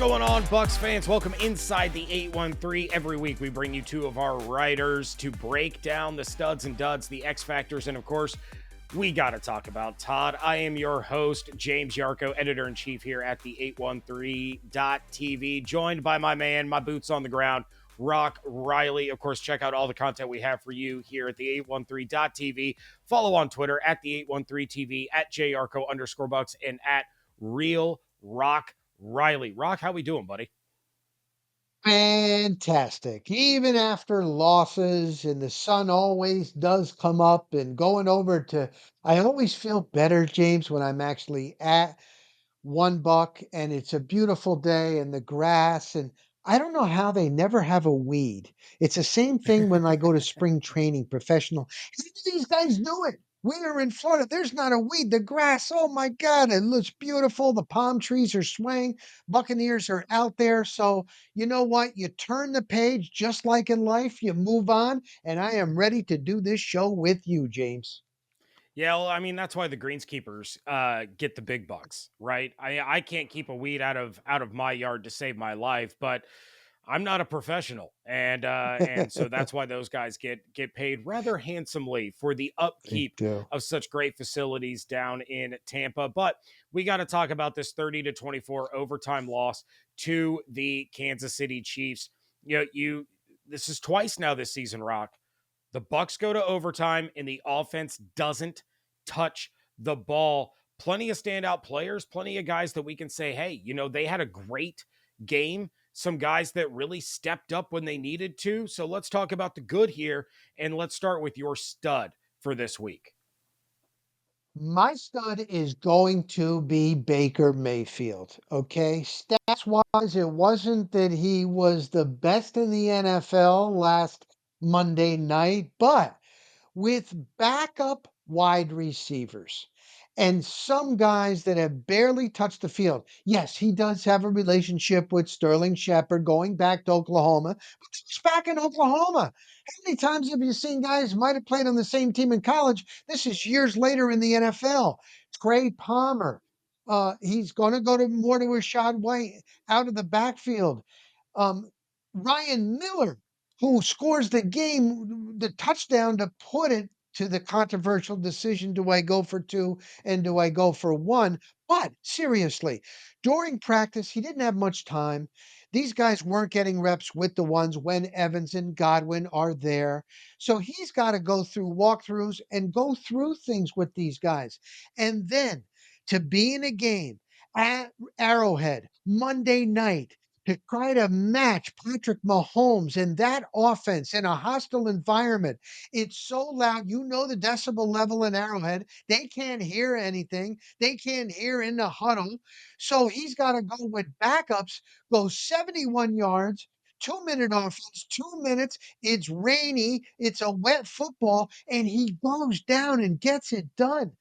going on, Bucs fans? Welcome inside the 813. Every week we bring you two of our writers to break down the studs and duds, the X factors, and of course, we got to talk about Todd. I am your host, James Yarcho, editor-in-chief here at the 813.tv, joined by my man, my boots on the ground, Rock Riley. Of course, check out all the content we have for you here at the 813.tv. Follow on Twitter at the 813TV, at JYarcho_Bucks, and at Real Rock Riley. Rock, how we doing, buddy? Fantastic. Even after losses and the sun always does come up and going over to I always feel better, James, when I'm actually at one buck and it's a beautiful day and the grass and I don't know how they never have a weed. It's the same thing when I go to spring training professional. How do these guys do it? We are in Florida. There's not a weed. The grass, oh my God, it looks beautiful. The palm trees are swaying. Buccaneers are out there. So, you know what? You turn the page just like in life, you move on. And I am ready to do this show with you, James. Yeah, well, I mean that's why the greenskeepers get the big bucks, right? I can't keep a weed out of my yard to save my life, but I'm not a professional, and so that's why those guys get paid rather handsomely for the They upkeep do. of such great facilities down in Tampa. But we got to talk about this 30-24 overtime loss to the Kansas City Chiefs. You this is twice now this season, Rock. The Bucs go to overtime and the offense doesn't touch the ball. Plenty of standout players, plenty of guys that we can say, hey, they had a great game. Some guys that really stepped up when they needed to. So let's talk about the good here, and let's start with your stud for this week. My stud is going to be Baker Mayfield. Okay. Stats wise, it wasn't that he was the best in the NFL last Monday night, but with backup wide receivers and some guys that have barely touched the field. Yes, he does have a relationship with Sterling Shepard going back to Oklahoma, but he's back in Oklahoma. How many times have you seen guys might have played on the same team in college? This is years later in the NFL. Trey Palmer. He's going to go to more to Rashad White out of the backfield. Um, Ryan Miller, who scores the touchdown to put it to the controversial decision, do I go for two and do I go for one? But seriously, during practice, he didn't have much time. These guys weren't getting reps with the ones when Evans and Godwin are there. So he's got to go through walkthroughs and go through things with these guys. And then to be in a game at Arrowhead Monday night to try to match Patrick Mahomes and that offense in a hostile environment. It's so loud. You know the decibel level in Arrowhead. They can't hear anything. They can't hear in the huddle. So he's got to go with backups, go 71 yards. 2 minute offense, 2 minutes. It's rainy. It's a wet football, and he goes down and gets it done.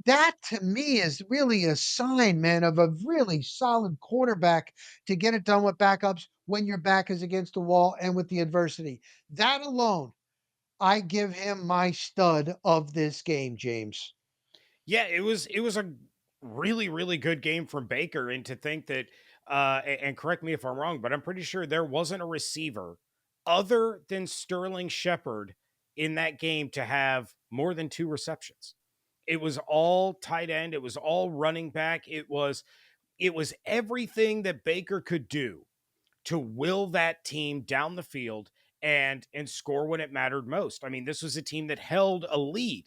That to me is really a sign, man, of a really solid quarterback to get it done with backups when your back is against the wall and with the adversity. That alone, I give him my stud of this game, James. Yeah, it was a really really good game from Baker, and to think that and correct me if I'm wrong, but I'm pretty sure there wasn't a receiver other than Sterling Shepard in that game to have more than two receptions. It was all tight end, it was all running back. It was everything that Baker could do to will that team down the field and score when it mattered most. I mean, this was a team that held a lead.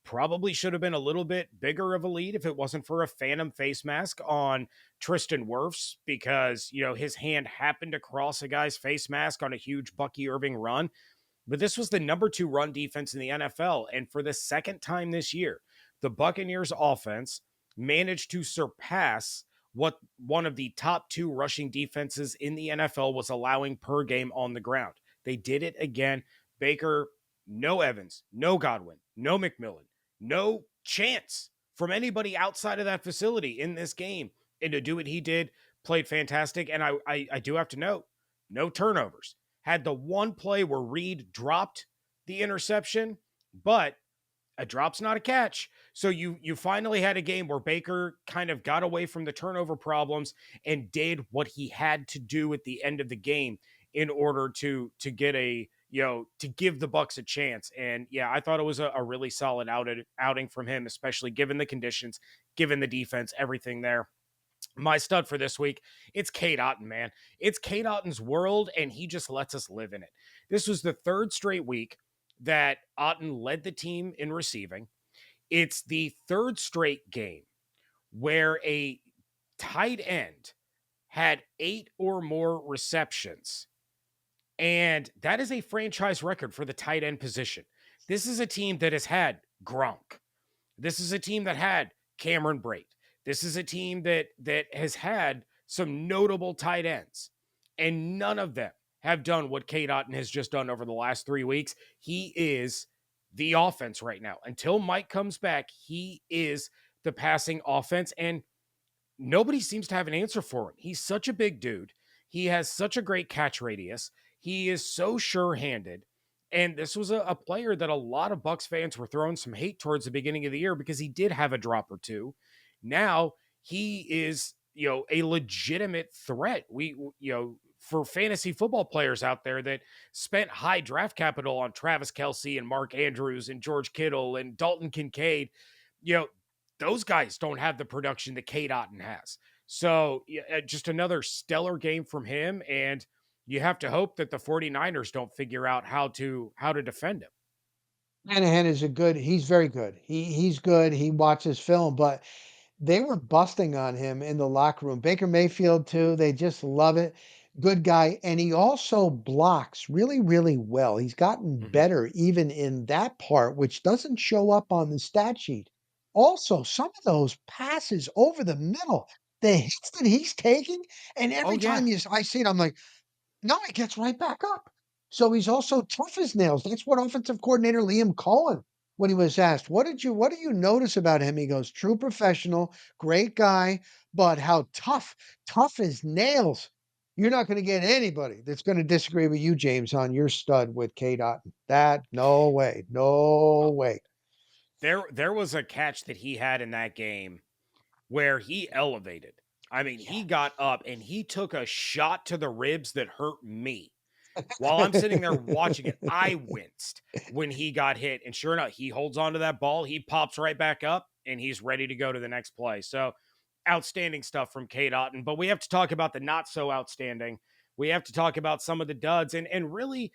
Probably should have been a little bit bigger of a lead if it wasn't for a phantom face mask on Tristan Wirfs, because, his hand happened to cross a guy's face mask on a huge Bucky Irving run. But this was the number 2 run defense in the NFL. And for the second time this year, the Buccaneers offense managed to surpass what one of the top 2 rushing defenses in the NFL was allowing per game on the ground. They did it again. Baker, no Evans, no Godwin, no McMillan, no chance from anybody outside of that facility in this game. And to do what he did, played fantastic. And I do have to note, no turnovers. Had the one play where Reed dropped the interception, but a drop's not a catch. So you finally had a game where Baker kind of got away from the turnover problems and did what he had to do at the end of the game in order to get a to give the Bucs a chance. And yeah, I thought it was a really solid outing from him, especially given the conditions, given the defense, everything there. My stud for this week, it's Kate Otten, man. It's Kate Otten's world, and he just lets us live in it. This was the third straight week that Otten led the team in receiving. It's the third straight game where a tight end had 8 or more receptions. And that is a franchise record for the tight end position. This is a team that has had Gronk. This is a team that had Cameron Brate. This is a team that has had some notable tight ends, and none of them have done what Kate Otten has just done over the last 3 weeks. He is the offense right now. Until Mike comes back, he is the passing offense, and nobody seems to have an answer for him. He's such a big dude. He has such a great catch radius. He is so sure-handed. And this was a player that a lot of Bucs fans were throwing some hate towards the beginning of the year because he did have a drop or two. Now he is, a legitimate threat. For fantasy football players out there that spent high draft capital on Travis Kelsey and Mark Andrews and George Kittle and Dalton Kincaid, you know, those guys don't have the production that Kate Otten has. So just another stellar game from him. And you have to hope that the 49ers don't figure out how to defend him. Shanahan is he's very good. He's good. He watches film, but they were busting on him in the locker room. Baker Mayfield too. They just love it. Good guy, and he also blocks really, really well. He's gotten Mhm. better even in that part, which doesn't show up on the stat sheet. Also, some of those passes over the middle, the hits that he's taking, and Oh every yeah. time I see it, I'm like, no, he gets right back up. So he's also tough as nails. That's what offensive coordinator Liam Cohen, when he was asked, what do you notice about him? He goes, true professional, great guy, but how tough as nails. You're not going to get anybody that's going to disagree with you, James, on your stud with K. Dot. That no way. No way. There was a catch that he had in that game where he elevated. I mean, he got up and he took a shot to the ribs that hurt me. While I'm sitting there watching it, I winced when he got hit. And sure enough, he holds onto that ball, he pops right back up, and he's ready to go to the next play. So outstanding stuff from Kate Otten. But we have to talk about the not so outstanding. We have to talk about some of the duds. And really,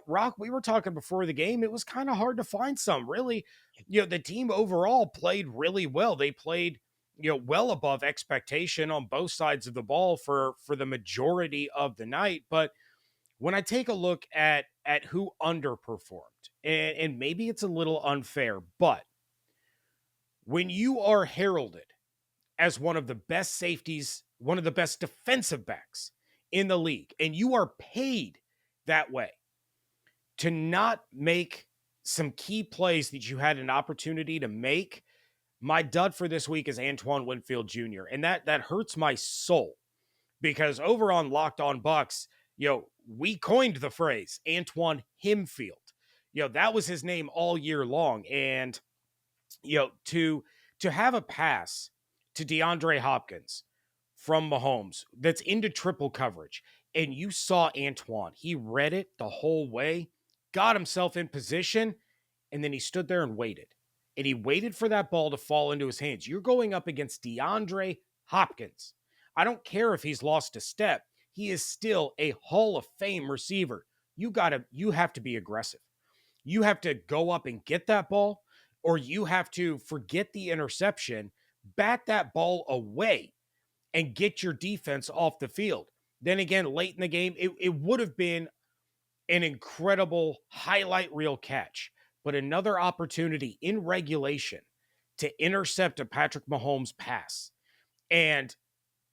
Rock, we were talking before the game. It was kind of hard to find some. Really, the team overall played really well. They played well above expectation on both sides of the ball for the majority of the night. But when I take a look at who underperformed, and maybe it's a little unfair, but when you are heralded as one of the best safeties, one of the best defensive backs in the league, and you are paid that way to not make some key plays that you had an opportunity to make, my dud for this week is Antoine Winfield Jr. And that hurts my soul because over on Locked On Bucks, we coined the phrase Antoine Himfield. That was his name all year long. And, to have a pass to DeAndre Hopkins from Mahomes that's into triple coverage, and you saw Antoine, he read it the whole way, got himself in position, and then he stood there and waited. And he waited for that ball to fall into his hands. You're going up against DeAndre Hopkins. I don't care if he's lost a step. He is still a Hall of Fame receiver. You have to be aggressive. You have to go up and get that ball, or you have to forget the interception, bat that ball away, and get your defense off the field. Then again, late in the game, it would have been an incredible highlight reel catch, but another opportunity in regulation to intercept a Patrick Mahomes pass. And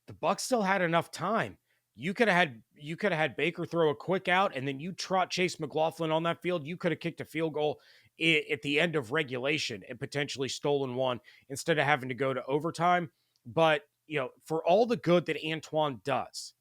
the Bucs still had enough time. You could have had Baker throw a quick out, and then you trot Chase McLaughlin on that field. You could have kicked a field goal at the end of regulation and potentially stolen one instead of having to go to overtime. But for all the good that Antoine does,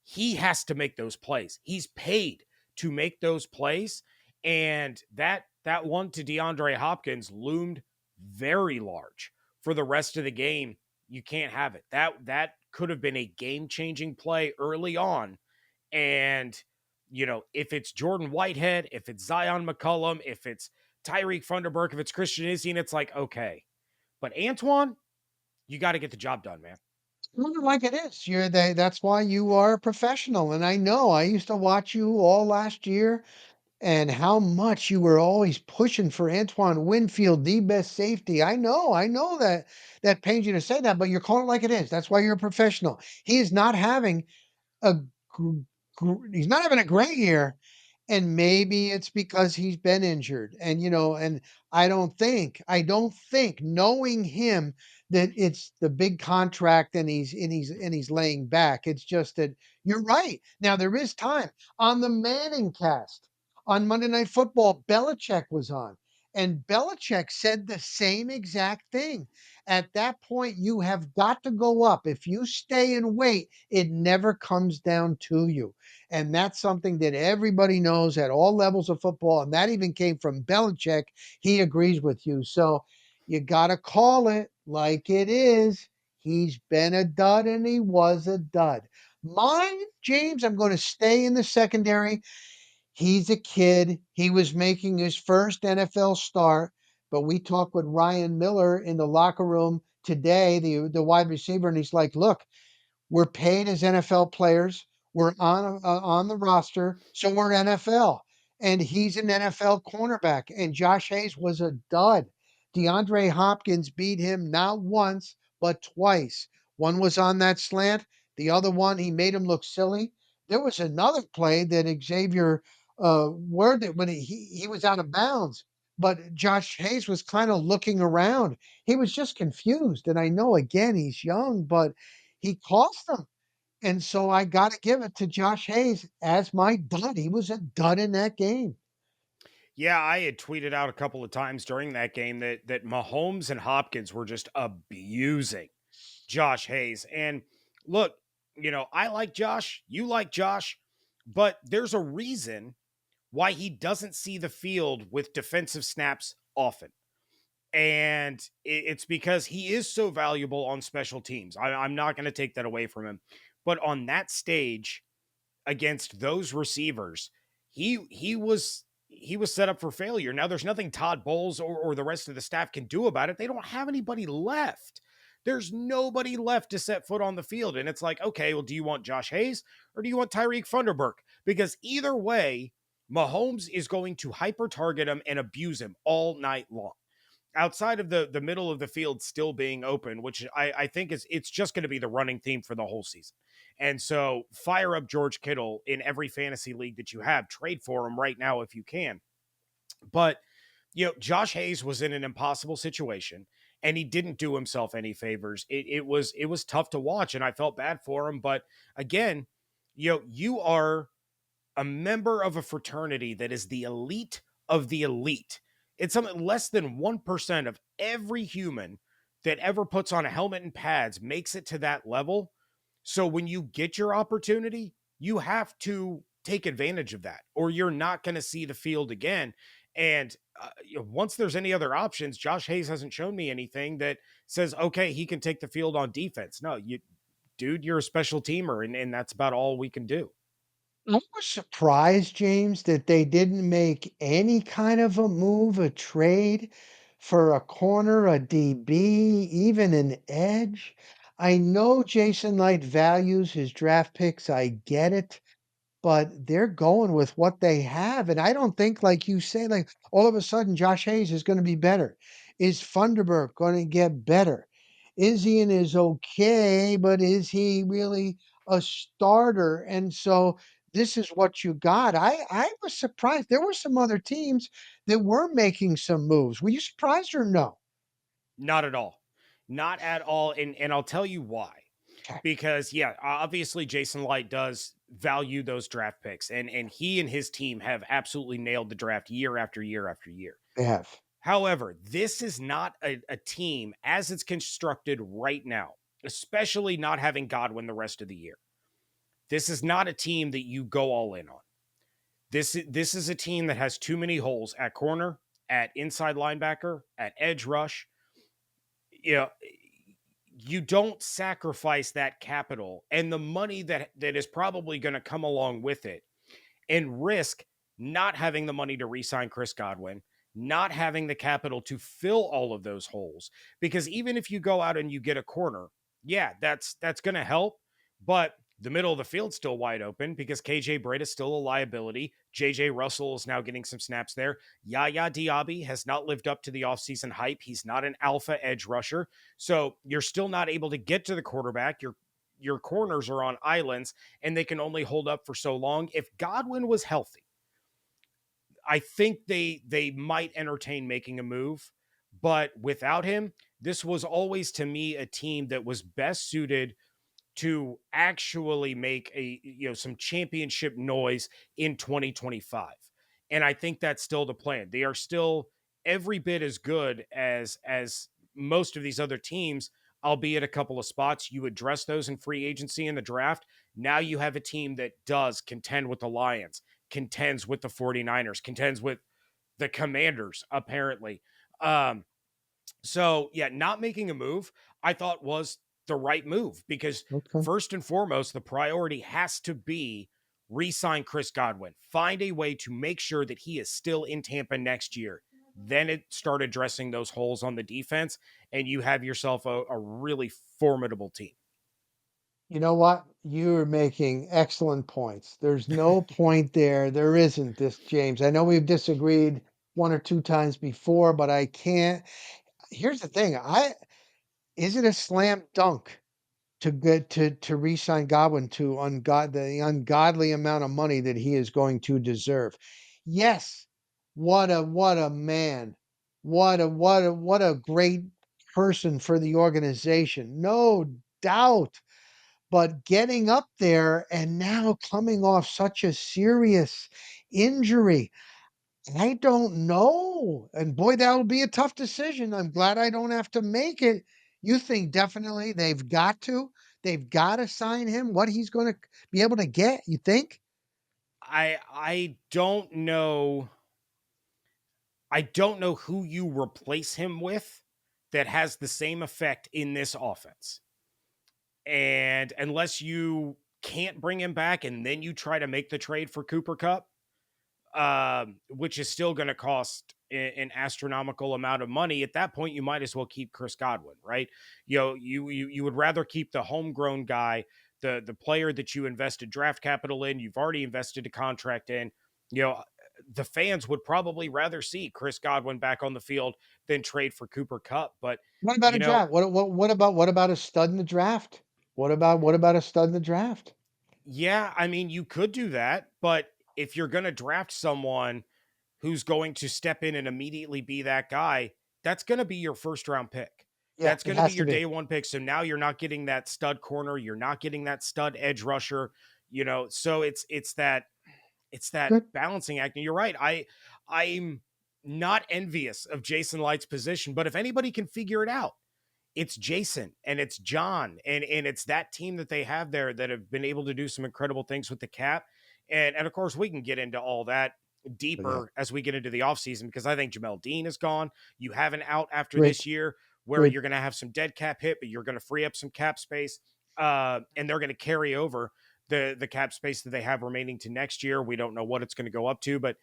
he has to make those plays. He's paid to make those plays, and that that one to DeAndre Hopkins loomed very large for the rest of the game. You can't have it. That could have been a game-changing play early on. And if it's Jordan Whitehead, if it's Zion McCullum, if it's Tyreek Funderburk, if it's Christian Izzy, and it's like, okay. But Antoine, you got to get the job done, man. Like it is. That's why you are a professional. And I know I used to watch you all last year and how much you were always pushing for Antoine Winfield, the best safety. I know that that pains you to say that, but you're calling it like it is. That's why you're a professional. He is not having a he's not having a great year, and maybe it's because he's been injured. And and I don't think knowing him that it's the big contract and he's laying back. It's just that you're right. Now there is time on the Manning cast on Monday Night Football. Belichick was on, and Belichick said the same exact thing. At that point, you have got to go up. If you stay and wait, it never comes down to you. And that's something that everybody knows at all levels of football. And that even came from Belichick. He agrees with you. So you got to call it like it is. He's been a dud and he was a dud. Mine, James, I'm going to stay in the secondary. He's a kid. He was making his first NFL start, but we talked with Ryan Miller in the locker room today, the wide receiver, and he's like, "Look, we're paid as NFL players. We're on the roster, so we're NFL." And he's an NFL cornerback. And Josh Hayes was a dud. DeAndre Hopkins beat him not once but twice. One was on that slant. The other one, he made him look silly. There was another play that Xavier word that when he was out of bounds, but Josh Hayes was kind of looking around. He was just confused. And I know again he's young, but he cost them. And so I got to give it to Josh Hayes as my dud. He was a dud in that game. Yeah, I had tweeted out a couple of times during that game that Mahomes and Hopkins were just abusing Josh Hayes. And look, I like Josh, you like Josh, but there's a reason why he doesn't see the field with defensive snaps often. And it's because he is so valuable on special teams. I'm not going to take that away from him. But on that stage, against those receivers, he was set up for failure. Now there's nothing Todd Bowles or the rest of the staff can do about it. They don't have anybody left. There's nobody left to set foot on the field. And it's like, okay, well, do you want Josh Hayes or do you want Tyreek Funderburk? Because either way, Mahomes is going to hyper target him and abuse him all night long outside of the middle of the field still being open, which I think it's just going to be the running theme for the whole season. And so fire up George Kittle in every fantasy league that you have. Trade for him right now if you can. But Josh Hayes was in an impossible situation and he didn't do himself any favors. It was tough to watch and I felt bad for him. But again, you are a member of a fraternity that is the elite of the elite. It's something less than 1% of every human that ever puts on a helmet and pads makes it to that level. So when you get your opportunity, you have to take advantage of that or you're not going to see the field again. And once there's any other options, Josh Hayes hasn't shown me anything that says, okay, he can take the field on defense. No, dude, you're a special teamer and that's about all we can do. I was surprised, James, that they didn't make any kind of a move, a trade for a corner, a DB, even an edge. I know Jason Light values his draft picks. I get it, but they're going with what they have. And I don't think, like you say, like all of a sudden Josh Hayes is going to be better. Is Funderburk going to get better? Izzian is okay, but is he really a starter? And so this is what you got. I was surprised. There were some other teams that were making some moves. Were you surprised or no? Not at all. Not at all. And I'll tell you why. Okay, Because yeah, obviously Jason Light does value those draft picks and he and his team have absolutely nailed the draft year after year after year. they have. However, this is not a team as it's constructed right now, especially not having Godwin the rest of the year. This is not a team that you go all in on. This is a team that has too many holes at corner, at inside linebacker, at edge rush, you know, you don't sacrifice that capital and the money that is probably going to come along with it and risk not having the money to re-sign Chris Godwin, not having the capital to fill all of those holes. Because even if you go out and you get a corner, yeah, that's going to help, but the middle of the field's still wide open because KJ Britt is still a liability. JJ Russell is now getting some snaps there. Yaya Diaby has not lived up to the offseason hype. He's not an alpha edge rusher. So you're still not able to get to the quarterback. Your corners are on islands and they can only hold up for so long. If Godwin was healthy, I think they might entertain making a move, but without him, this was always to me a team that was best suited to actually make some championship noise in 2025. And I think that's still the plan. They are still every bit as good as most of these other teams, albeit a couple of spots. You address those in free agency in the draft. Now you have a team that does contend with the Lions, contends with the 49ers, contends with the Commanders, apparently. Um, so yeah, not making a move, I thought was the right move because Okay. first and foremost, the priority has to be re-sign Chris Godwin. Find a way to make sure that he is still in Tampa next year. Then it start addressing those holes on the defense, and you have yourself a really formidable team. You know what? You're making excellent points. There's no point there. There isn't this, James. I know we've disagreed one or two times before, but I can't. Here's the thing. Is it a slam dunk to get to re-sign Godwin to the ungodly amount of money that he is going to deserve? Yes. What a man. What a great person for the organization. No doubt. But getting up there and now coming off such a serious injury, I don't know. And boy, that'll be a tough decision. I'm glad I don't have to make it. You think definitely they've got to sign him, what he's going to be able to get, you think? I don't know. I don't know who you replace him with that has the same effect in this offense. And unless you can't bring him back and then you try to make the trade for Cooper Cup, which is still going to cost an astronomical amount of money, at that point you might as well keep Chris Godwin, right? You would rather keep the homegrown guy, the player that you invested draft capital in, you've already invested a contract in. You know, the fans would probably rather see Chris Godwin back on the field than trade for Cooper Cup. But What about a you know, draft? What about a stud in the draft? What about a stud in the draft? yeah, I mean, you could do that, but if you're going to draft someone who's going to step in and immediately be that guy, that's going to be your first round pick. Yeah, That's it going to be has to your be. day one pick. So now you're not getting that stud corner, you're not getting that stud edge rusher, so it's that Good. balancing act. And you're right. I'm not envious of Jason Light's position, but if anybody can figure it out, it's Jason and it's John and it's that team that they have there that have been able to do some incredible things with the cap. And of course we can get into all that But yeah, deeper as we get into the offseason because I think Jamel Dean is gone. You have an out after great, this year where great. you're going to have some dead cap hit, but you're going to free up some cap space. And they're going to carry over the cap space that they have remaining to next year. We don't know what it's going to go up to, but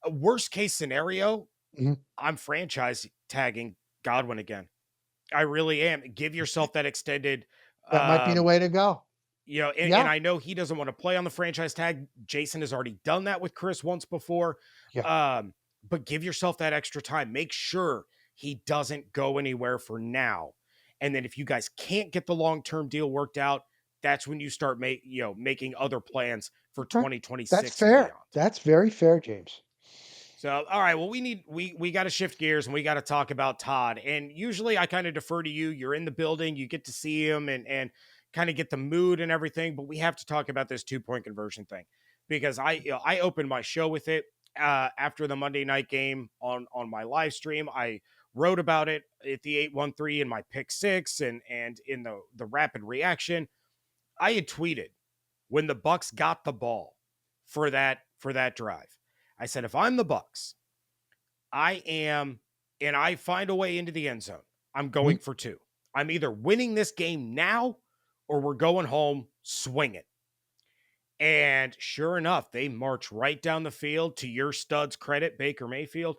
a worst case scenario, Mhm. I'm franchise tagging Godwin again. I really am. Give yourself that extended, That might be the um, way to go. and Yeah, I know he doesn't want to play on the franchise tag. Jason has already done that with Chris once before. yeah. But give yourself that extra time. Make sure he doesn't go anywhere for now. And then if you guys can't get the long-term deal worked out, that's when you start making other plans for Okay. That's 2026 and fair. beyond. That's very fair, James. So, all right. Well, we got to shift gears and we got to talk about Todd. And usually, I kind of defer to you. You're in the building, you get to see him and kind of get the mood and everything. But we have to talk about this 2 point conversion thing because I opened my show with it after the Monday night game on my live stream. I wrote about it at the 813 in my pick six and in the rapid reaction. I had tweeted when the Bucs got the ball for that drive. I said, if I'm the Bucs, I am, and I find a way into the end zone, I'm Mhm. going for two. I'm either winning this game now or we're going home swinging. And sure enough, they march right down the field. To your stud's credit, Baker Mayfield,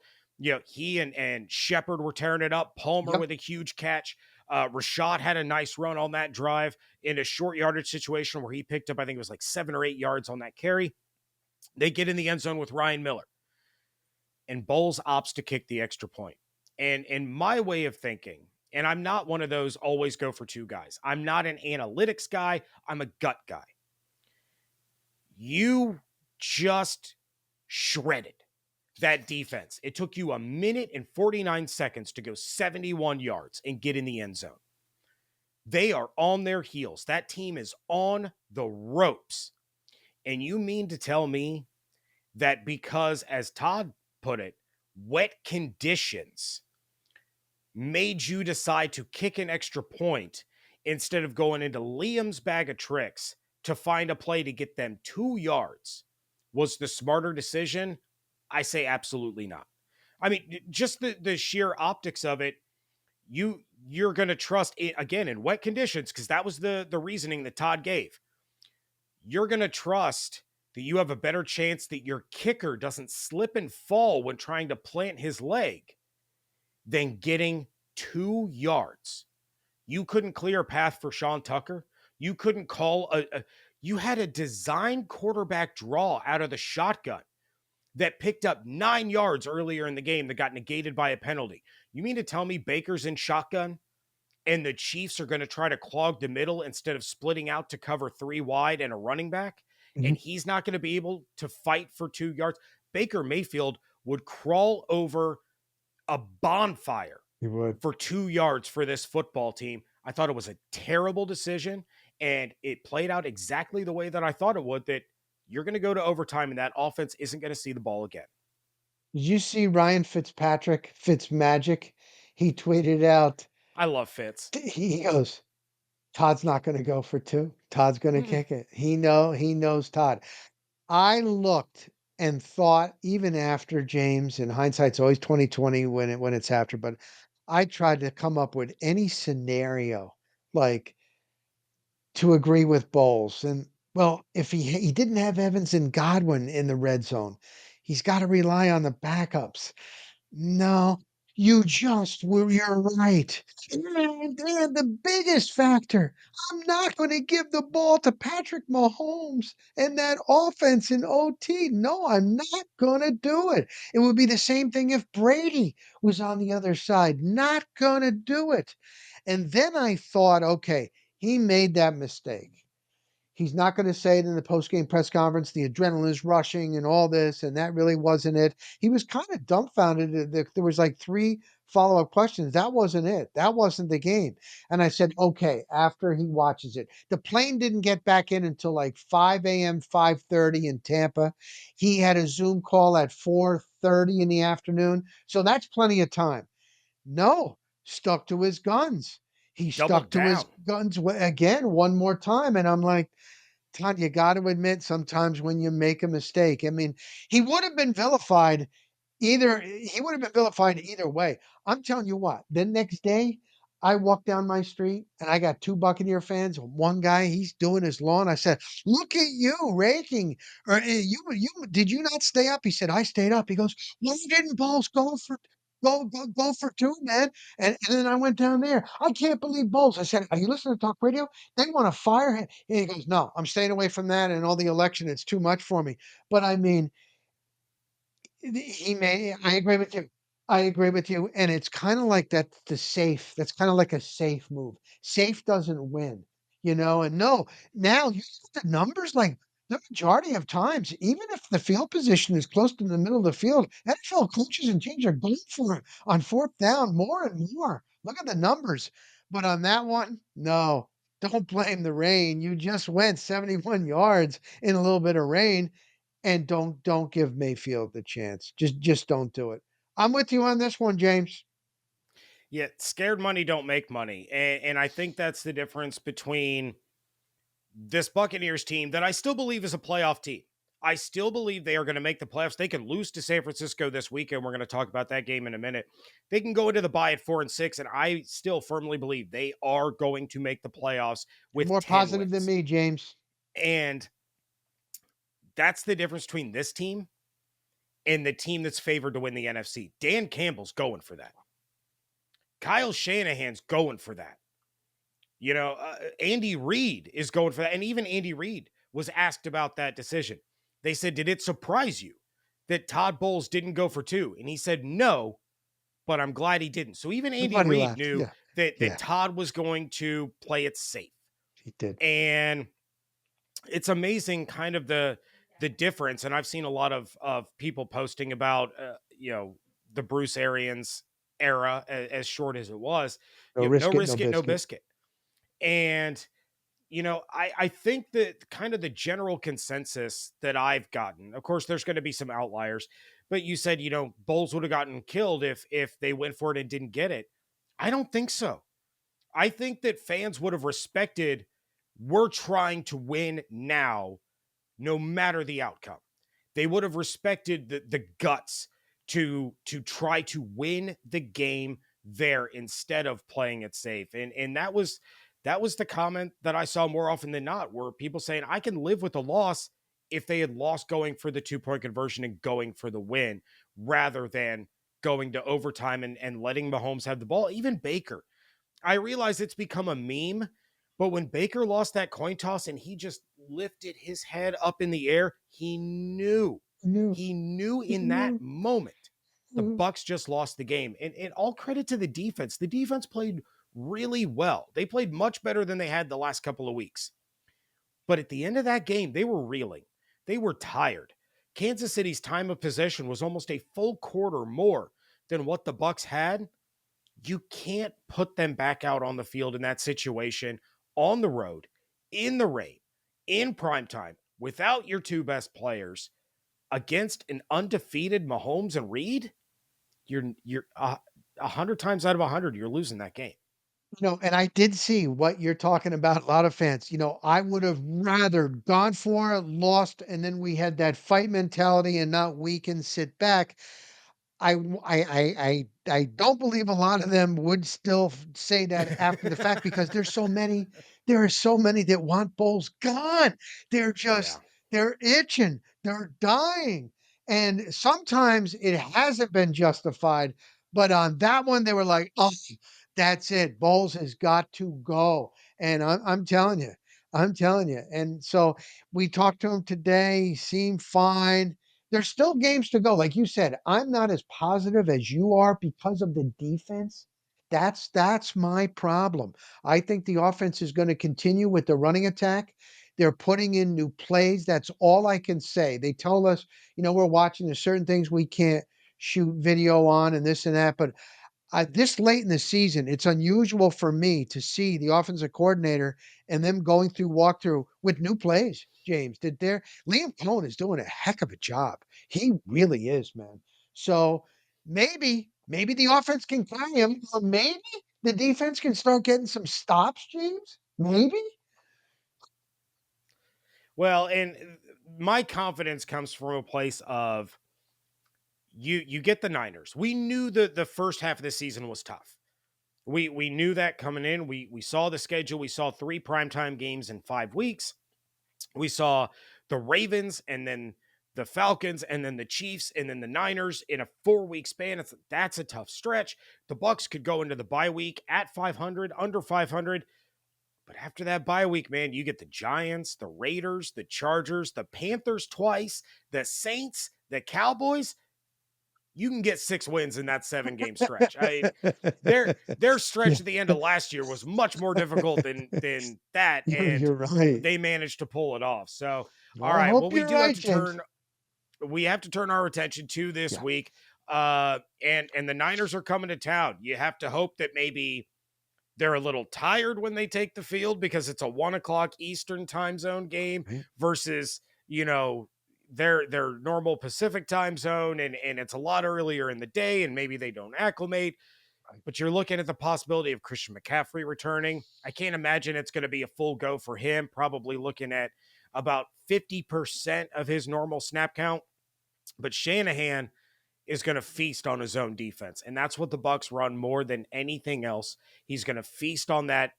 he and Shepard were tearing it up. Palmer Yep. with a huge catch. Rashad had a nice run on that drive in a short yardage situation where he picked up, I think it was like 7 or 8 yards on that carry. They get in the end zone with Ryan Miller, and Bowles opts to kick the extra point. And in my way of thinking, and I'm not one of those always go for two guys. I'm not an analytics guy. I'm a gut guy. You just shredded that defense. It took you a minute and 49 seconds to go 71 yards and get in the end zone. They are on their heels. That team is on the ropes. And you mean to tell me that because, as Todd put it, wet conditions made you decide to kick an extra point instead of going into Liam's bag of tricks to find a play to get them 2 yards was the smarter decision? I say absolutely not. I mean, just the sheer optics of it, you're going to trust it again in wet conditions because that was the reasoning that Todd gave. You're going to trust that you have a better chance that your kicker doesn't slip and fall when trying to plant his leg than getting 2 yards. You couldn't clear a path for Sean Tucker. You couldn't call you had a design quarterback draw out of the shotgun that picked up 9 yards earlier in the game that got negated by a penalty. You mean to tell me Baker's in shotgun and the Chiefs are going to try to clog the middle instead of splitting out to cover three wide and a running back? Mhm. And he's not going to be able to fight for 2 yards. Baker Mayfield would crawl over a bonfire You would. for 2 yards for this football team. I thought it was a terrible decision, and it played out exactly the way that I thought it would. That you're going to go to overtime, and that offense isn't going to see the ball again. Did you see Ryan Fitzpatrick, Fitzmagic? He tweeted out, I love Fitz. he goes, Todd's not gonna go for 2. Todd's gonna Mm-mm. kick it. He knows Todd. I looked and thought even after James, and hindsight's always 2020 when it's after, but I tried to come up with any scenario, like, to agree with Bowles, and, well, if he didn't have Evans and Godwin in the red zone, he's gotta rely on the backups. No, you're right. And the biggest factor, I'm not gonna give the ball to Patrick Mahomes and that offense in OT. No, I'm not gonna do it. It would be the same thing if Brady was on the other side. Not gonna do it. And then I thought, okay, he made that mistake. He's not going to say it in the post-game press conference. The adrenaline is rushing and all this, and that really wasn't it. He was kind of dumbfounded. There was like three follow-up questions. That wasn't it. That wasn't the game. And I said, okay, after he watches it. The plane didn't get back in until like 5 a.m., 5:30 in Tampa. He had a Zoom call at 4:30 in the afternoon. So that's plenty of time. No, stuck to his guns. He Double stuck to his down. guns again one more time. And I'm like, Todd, you got to admit sometimes when you make a mistake. I mean, he would have been vilified he would have been vilified either way. I'm telling you what, the next day, I walked down my street and I got two Buccaneer fans. One guy, he's doing his lawn. I said, "Look at you raking! Or you did you not stay up?" He said, "I stayed up." He goes, "Why didn't Balls go for two, man?" And then I went down there. I can't believe Balls. I said, "Are you listening to talk radio? They want to fire him." And he goes, "No, I'm staying away from that and all the election. It's too much for me." But I mean, he may I agree with you. I agree with you, and it's kinda like that's kinda like a safe move. Safe doesn't win, and no, now you look at the numbers, like, the majority of times, even if the field position is close to the middle of the field, NFL coaches and teams are going for it on 4th down more and more. Look at the numbers. But on that one, no, don't blame the rain. You just went 71 yards in a little bit of rain. And don't give Mayfield the chance. Just don't do it. I'm with you on this one, James. Yeah, scared money don't make money. And I think that's the difference between this Buccaneers team that I still believe is a playoff team. I still believe they are going to make the playoffs. They can lose to San Francisco this weekend. We're going to talk about that game in a minute. They can go into the bye at 4-6, and I still firmly believe they are going to make the playoffs You're with more 10 positive than wins. me, James. And that's the difference between this team and the team that's favored to win the NFC. Dan Campbell's going for that. Kyle Shanahan's going for that. Andy Reid is going for that. And even Andy Reid was asked about that decision. They said, did it surprise you that Todd Bowles didn't go for two? And he said, no, but I'm glad he didn't. So even I'm Andy glad he Reid left. knew Yeah, that yeah, Todd was going to play it safe. he did. And it's amazing kind of the difference. And I've seen a lot of people posting about, the Bruce Arians era, as short as it was, No no risk it, no risk it, no biscuit. biscuit. And I think that kind of the general consensus that I've gotten, of course, there's going to be some outliers, but you said, Bowles would have gotten killed if they went for it and didn't get it. I don't think so. I think that fans would have respected, we're trying to win now, no matter the outcome. They would have respected the guts to try to win the game there instead of playing it safe. And that was the comment that I saw more often than not, where people saying I can live with a loss if they had lost going for the 2-point conversion and going for the win rather than going to overtime and letting Mahomes have the ball. Even Baker, I realize it's become a meme, but when Baker lost that coin toss and he just lifted his head up in the air, he knew. No, He knew in that no, moment the no. Bucs just lost the game. And all credit to the defense. The defense played really well. They played much better than they had the last couple of weeks. But at the end of that game, they were reeling. They were tired. Kansas City's time of possession was almost a full quarter more than what the Bucs had. You can't put them back out on the field in that situation on the road, in the rain, in prime time, without your two best players against an undefeated Mahomes and Reed. You're 100 times out of 100, you're losing that game. And I did see what you're talking about. A lot of fans, I would have rather gone for it, lost, and then we had that fight mentality and not weaken, sit back. I don't believe a lot of them would still say that after the fact because there are so many that want Bowles gone. They're Yeah. just they're itching, they're dying. And sometimes it hasn't been justified, but on that one they were like, "Oh, that's it. Bowles has got to go." And I'm telling you, I'm telling you. And so we talked to him today, he seemed fine. There's still games to go. Like you said, I'm not as positive as you are because of the defense. That's my problem. I think the offense is going to continue with the running attack. They're putting in new plays. That's all I can say. They told us, we're watching there's certain things we can't shoot video on and this and that, but this late in the season, it's unusual for me to see the offensive coordinator and them going through walkthrough with new plays. James, did there? Liam Cohen is doing a heck of a job. He really is, man. So maybe the offense can carry him, or maybe the defense can start getting some stops. James, maybe. Well, and my confidence comes from a place of you get the Niners. We knew that the first half of the season was tough. We knew that coming in. We saw the schedule. We saw 3 primetime games in 5 weeks. We saw the Ravens and then the Falcons and then the Chiefs and then the Niners in a 4-week span. That's a tough stretch. The Bucs could go into the bye week at 500, under 500. But after that bye week, man, you get the Giants, the Raiders, the Chargers, the Panthers twice, the Saints, the Cowboys. You can get 6 wins in that 7-game stretch. I mean, their Yeah, stretch at the end of last year was much more difficult than that, and you're right. they managed to pull it off. So, all Well, I right, well, hope you're right, James. we have to turn our attention to this Yeah, week. And the Niners are coming to town. You have to hope that maybe they're a little tired when they take the field because it's a 1 o'clock Eastern time zone game right. versus, their normal Pacific time zone, and it's a lot earlier in the day, and maybe they don't acclimate. Right. But you're looking at the possibility of Christian McCaffrey returning. I can't imagine it's going to be a full go for him. Probably looking at about 50% of his normal snap count. But Shanahan is going to feast on his own defense, and that's what the Bucs run more than anything else. He's going to feast on that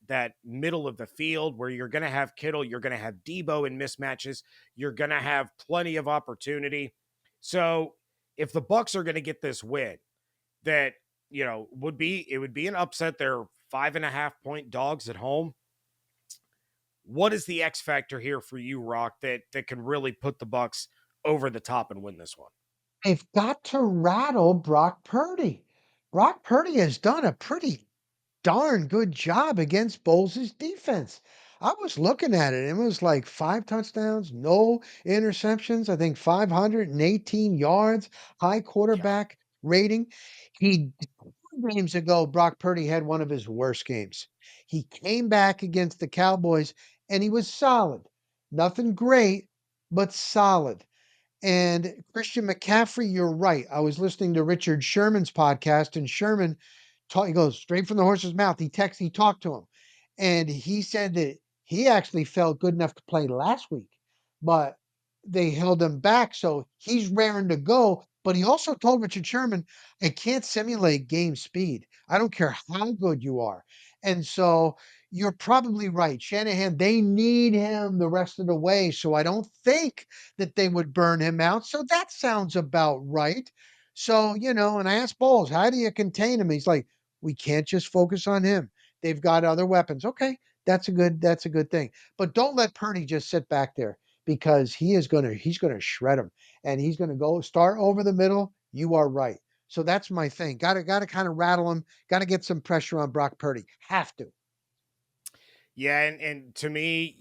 middle of the field where you're going to have Kittle, you're going to have Debo in mismatches, you're going to have plenty of opportunity. So if the Bucs are going to get this win, that would be an upset. They're 5.5 point dogs at home. What is the X factor here for you, Rock, that can really put the Bucs over the top and win this one? They've got to rattle Brock Purdy. Brock Purdy has done a pretty darn good job against Bowles' defense. I was looking at it. It was like 5 touchdowns, no interceptions. I think 518 yards, high Yeah. quarterback rating. He 2 games ago, Brock Purdy had one of his worst games. He came back against the Cowboys and he was solid. Nothing great, but solid. And Christian McCaffrey, you're right. I was listening to Richard Sherman's podcast, and Sherman he goes straight from the horse's mouth. He talked to him, and he said that he actually felt good enough to play last week, but they held him back, so he's raring to go. But he also told Richard Sherman, "I can't simulate game speed. I don't care how good you are." And so you're probably right. Shanahan, they need him the rest of the way, so I don't think that they would burn him out. So that sounds about right. So, and I asked Bowles, how do you contain him? He's like, we can't just focus on him. They've got other weapons. Okay, that's a good thing. But don't let Purdy just sit back there because he's gonna shred him and he's gonna go start over the middle. You are right. So that's my thing. Gotta kind of rattle him. Gotta get some pressure on Brock Purdy. Have to. Yeah, and to me,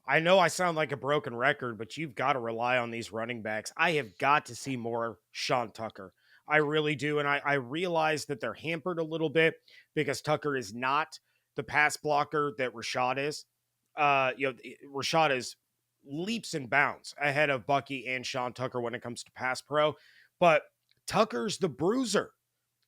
I know I sound like a broken record, but you've got to rely on these running backs. I have got to see more Sean Tucker. I really do. And I realize that they're hampered a little bit because Tucker is not the pass blocker that Rashad is. Rashad is leaps and bounds ahead of Bucky and Sean Tucker when it comes to pass pro. But Tucker's the bruiser.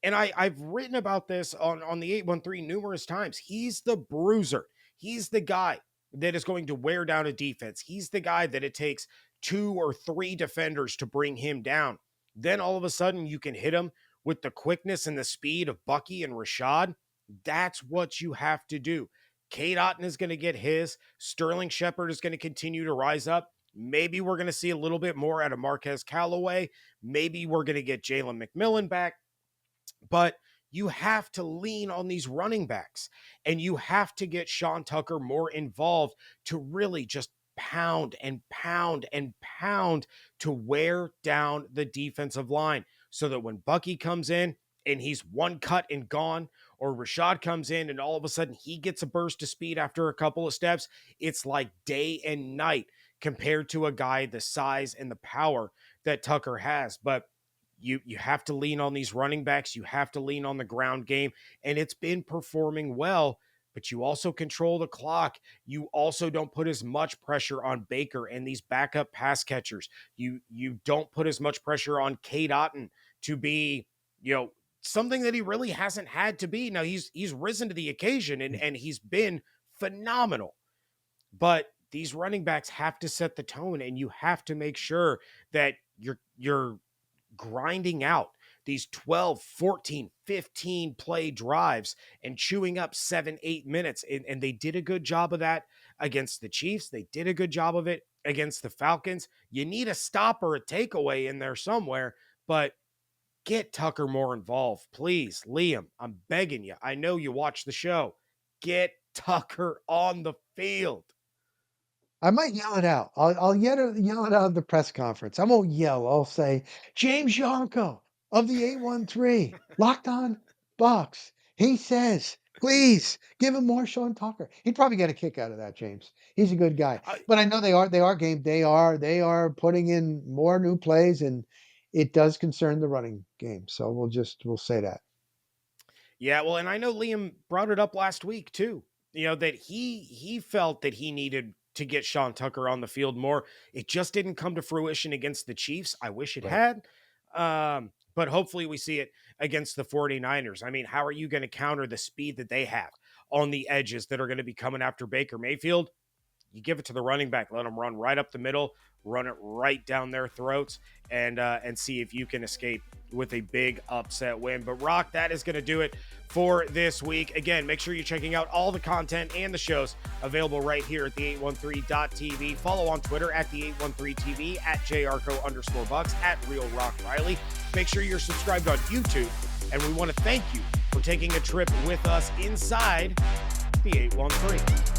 And I've written about this on the 813 numerous times. He's the bruiser. He's the guy that is going to wear down a defense. He's the guy that it takes 2 or 3 defenders to bring him down. Then all of a sudden you can hit him with the quickness and the speed of Bucky and Rashad. That's what you have to do. Kate Otten is going to get his. Sterling Shepard is going to continue to rise up. Maybe we're going to see a little bit more out of Marquez Callaway. Maybe we're going to get Jalen McMillan back, but you have to lean on these running backs and you have to get Sean Tucker more involved to really just pound and pound and pound to wear down the defensive line so that when Bucky comes in and he's one cut and gone, or Rashad comes in and all of a sudden he gets a burst of speed after a couple of steps, it's like day and night compared to a guy the size and the power that Tucker has. But you have to lean on these running backs, you have to lean on the ground game, and it's been performing well. But you also control the clock. You also don't put as much pressure on Baker and these backup pass catchers. You don't put as much pressure on Kate Otten to be, something that he really hasn't had to be. Now he's risen to the occasion and he's been phenomenal. But these running backs have to set the tone, and you have to make sure that you're grinding out these 12, 14, 15 play drives and chewing up 7, 8 minutes. And they did a good job of that against the Chiefs. They did a good job of it against the Falcons. You need a stop or a takeaway in there somewhere, but get Tucker more involved. Please, Liam, I'm begging you. I know you watch the show. Get Tucker on the field. I might yell it out. I'll yell it out at the press conference. I won't yell. I'll say, James Yarcho of the 813, Locked On Bucks. He says, please give him more Sean Tucker. He'd probably get a kick out of that, James. He's a good guy. I, But I know they are putting in more new plays, and it does concern the running game. So we'll say that. Yeah, well, and I know Liam brought it up last week too. That he felt that he needed to get Sean Tucker on the field more. It just didn't come to fruition against the Chiefs. I wish it Right. had. But hopefully we see it against the 49ers. I mean, how are you going to counter the speed that they have on the edges that are going to be coming after Baker Mayfield? you give it to the running back, let them run right up the middle, run it right down their throats, and see if you can escape with a big upset win. But Rock, that is going to do it for this week. Again, make sure you're checking out all the content and the shows available right here at the 813.tv. Follow on Twitter at the 813TV, at jarco_bucks, at Real Rock Riley. Make sure you're subscribed on YouTube. And we want to thank you for taking a trip with us inside the 813.